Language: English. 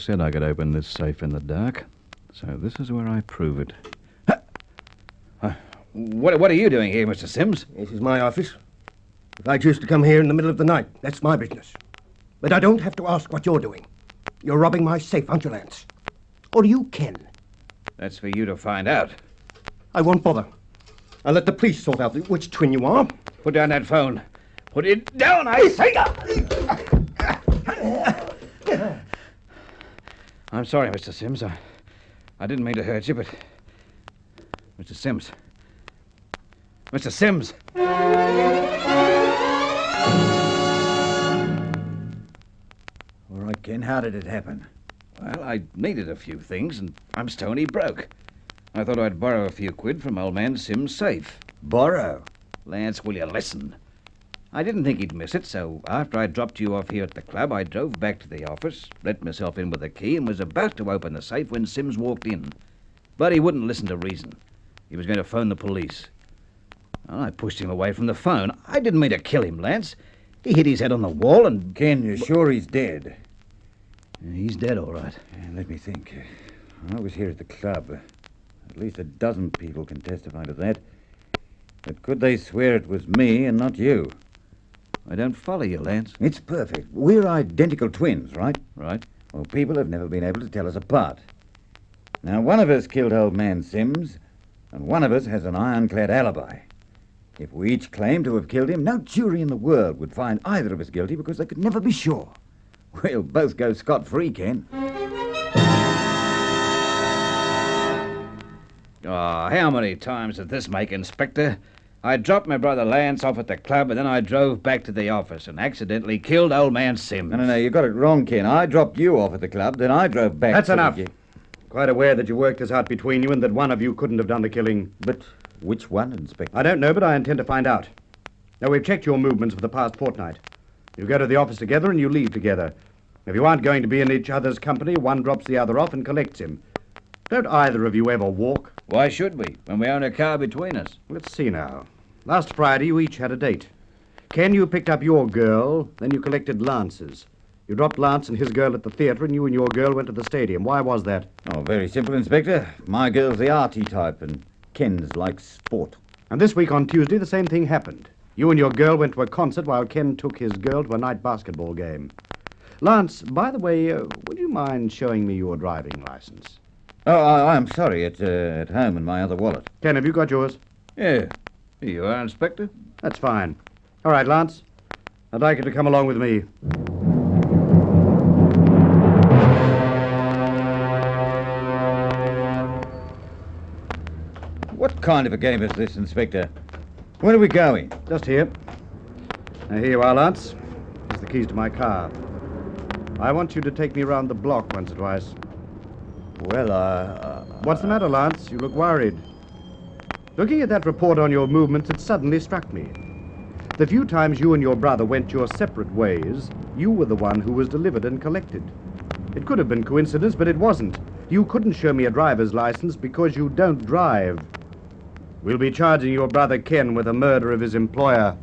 said I could open this safe in the dark. So this is where I prove it. What are you doing here, Mr. Sims? This is my office. If I choose to come here in the middle of the night, that's my business. But I don't have to ask what you're doing. You're robbing my safe, aren't you, Lance? Or do you, Ken? That's for you to find out. I won't bother. I'll let the police sort out which twin you are. Put down that phone. Put it down, I say! I'm sorry, Mr. Sims. I didn't mean to hurt you, but... Mr. Sims. Mr. Sims! All right, Ken, how did it happen? Well, I needed a few things, and I'm stony broke. I thought I'd borrow a few quid from old man Sims' safe. Borrow? Lance, will you listen? I didn't think he'd miss it, so after I dropped you off here at the club, I drove back to the office, let myself in with a key, and was about to open the safe when Sims walked in. But he wouldn't listen to reason. He was going to phone the police. Well, I pushed him away from the phone. I didn't mean to kill him, Lance. He hit his head on the wall and... Ken, you're sure he's dead? He's dead, all right. Let me think. I was here at the club. At least a dozen people can testify to that. But could they swear it was me and not you? I don't follow you, Lance. It's perfect. We're identical twins, right? Right. Well, people have never been able to tell us apart. Now, one of us killed old man Sims, and one of us has an ironclad alibi. If we each claim to have killed him, no jury in the world would find either of us guilty because they could never be sure. We'll both go scot-free, Ken. Oh, how many times did this make, Inspector? I dropped my brother Lance off at the club, and then I drove back to the office and accidentally killed old man Sims. No, you got it wrong, Ken. I dropped you off at the club, then I drove back. That's enough. Quite aware that you worked this out between you and that one of you couldn't have done the killing. But which one, Inspector? I don't know, but I intend to find out. Now, we've checked your movements for the past fortnight. You go to the office together and you leave together. If you aren't going to be in each other's company, one drops the other off and collects him. Don't either of you ever walk? Why should we, when we own a car between us? Let's see now. Last Friday, you each had a date. Ken, you picked up your girl, then you collected Lance's. You dropped Lance and his girl at the theatre, and you and your girl went to the stadium. Why was that? Oh, very simple, Inspector. My girl's the arty type, and Ken's likes sport. And this week on Tuesday, the same thing happened. You and your girl went to a concert while Ken took his girl to a night basketball game. Lance, by the way, would you mind showing me your driving license? Oh, I'm sorry. It's at home in my other wallet. Ken, have you got yours? Yeah. Here you are, Inspector. That's fine. All right, Lance. I'd like you to come along with me. What kind of a game is this, Inspector? Where are we going? Just here. Now, here you are, Lance. Here's the keys to my car. I want you to take me around the block once or twice. Well, What's the matter, Lance? You look worried. Looking at that report on your movements, it suddenly struck me. The few times you and your brother went your separate ways, you were the one who was delivered and collected. It could have been coincidence, but it wasn't. You couldn't show me a driver's license because you don't drive. We'll be charging your brother Ken with the murder of his employer.